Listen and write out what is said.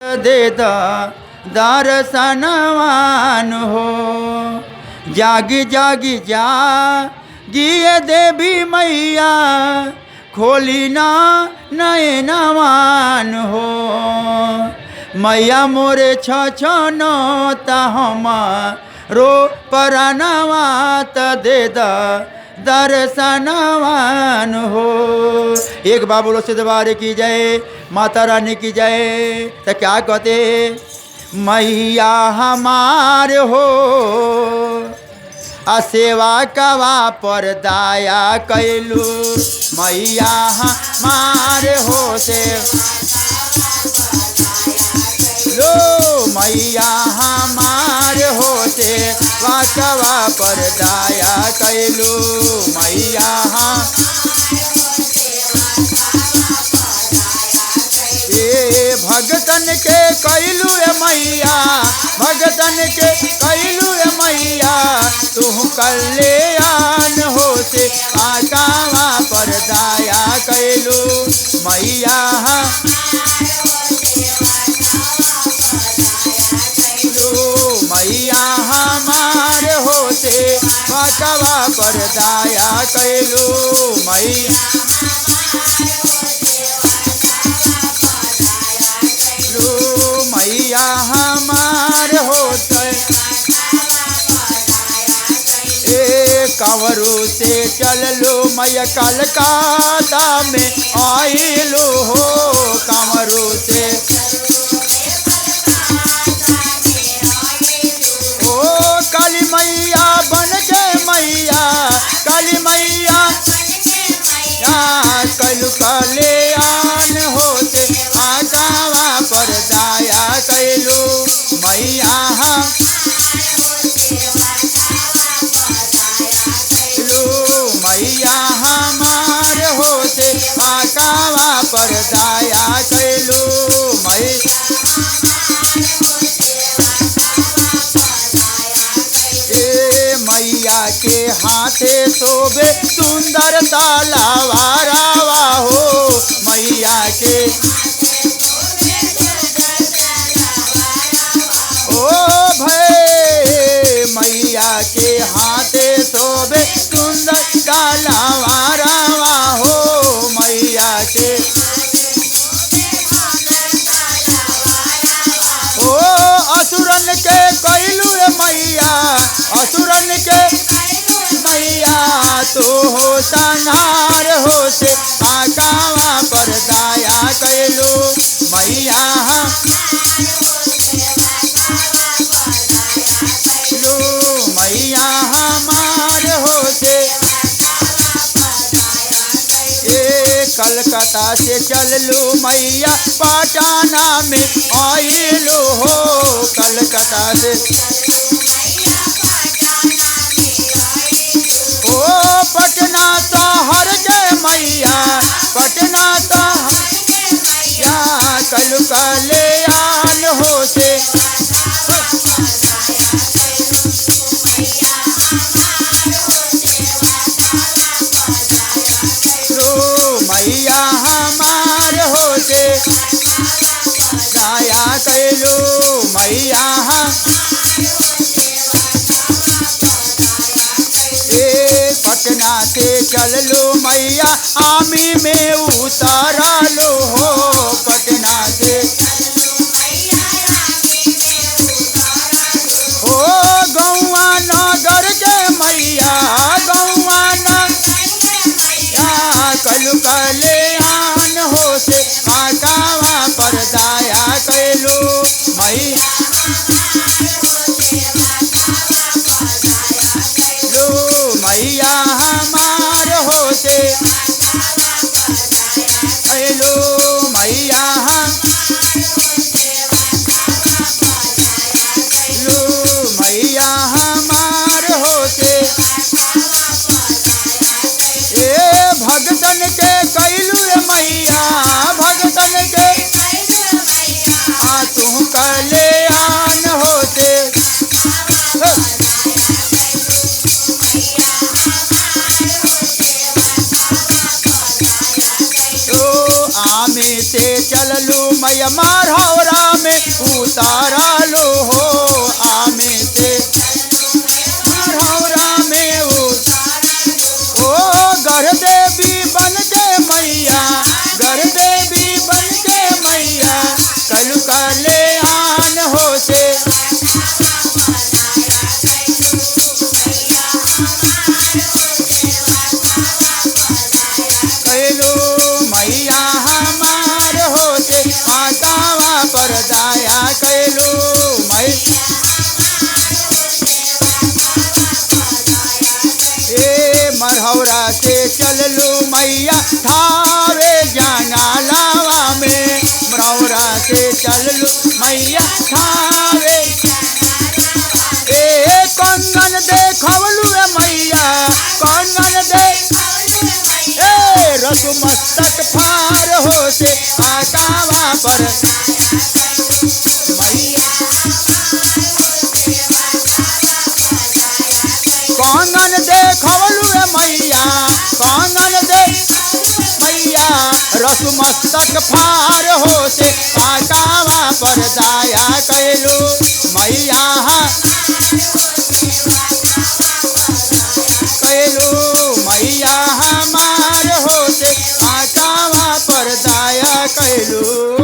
देता दर्शनवान हो। जागी जागी जागिए देवी मैया, खोली ना नयनवान हो। मैया मोरे छछनता हमारो परनवा, देदा दर्शनवान हो। एक बार बोलो सिद्ध बारे की जय, माता रानी की जय। तो क्या कहते, मैया हमार हो, सेवा कवा पर दाया कैलू। मैया हमार हो से लो, मैया हमार हो से वाकवा पर दाया कैलू। मैया भगतन के कैलू मैया, भगतन के कैलू मैया, तू कल्याण हो से आकावा पर दाया कैलू। मैया मैया हमार हो से आकावा पर दाया कैलू। मैया मैया हमार होते कंवरू से चललो मैया कलकत्ता में आइलो हो। कंवरू से ओ काली मैया बन के मैया, काली मैया कलु कल्याण होते आकावा पर दाया कैलू। मैया मैया हमार होते आकावा पर दाया कैलू। मैया के हाथे शोभे सुंदर तलवारवा हो। मैया के ओ भय मैया के हाथे शोभे सुंदर तलवारवा हो। मैया के ओ असुरन के कैलू मैया, असुरन के मैया तो हो संहार हो से आकावा पर दाया कैलू। मैया मैया हमार हो से कलकत्ता से चललू मैया पटना में आइलू हो। कलकत्ता से ओ पटना शहर के मैया, पटना शहर कलु कल्याण हो से मैया हमार होते दाया कैलू। मैया पटना से चललो मैया आमी में उतारलो हो। पटना से ओ गौआ नगर के मैया, गौआ कलु कल्याण हो से आकावा पर दाया कैलू। मैया मैया हमार होते कैलू। मैया मैया हमार होते भगतन के कैलू मैया, भगतन के तू कल्याण होते। आमे से चललू मैया मारौरा में कैलू कल्याण हो से कैलू मैया हमार हो से मातावा पर दया कैलू मरहौरा से चललू मैया थावे जंगलावा में मरहौरा से चललू मैया थावे कंगन देखवलू मैया कंगन देख रसु मस्तक फार हो से आकावा पर कंगन देखवलू मैया कंगन देख मैया रसु मस्तक फार हो से आकावा पर दया कैलू मैया कैलू मैया हमार हो से आकावा पर दया कैलू।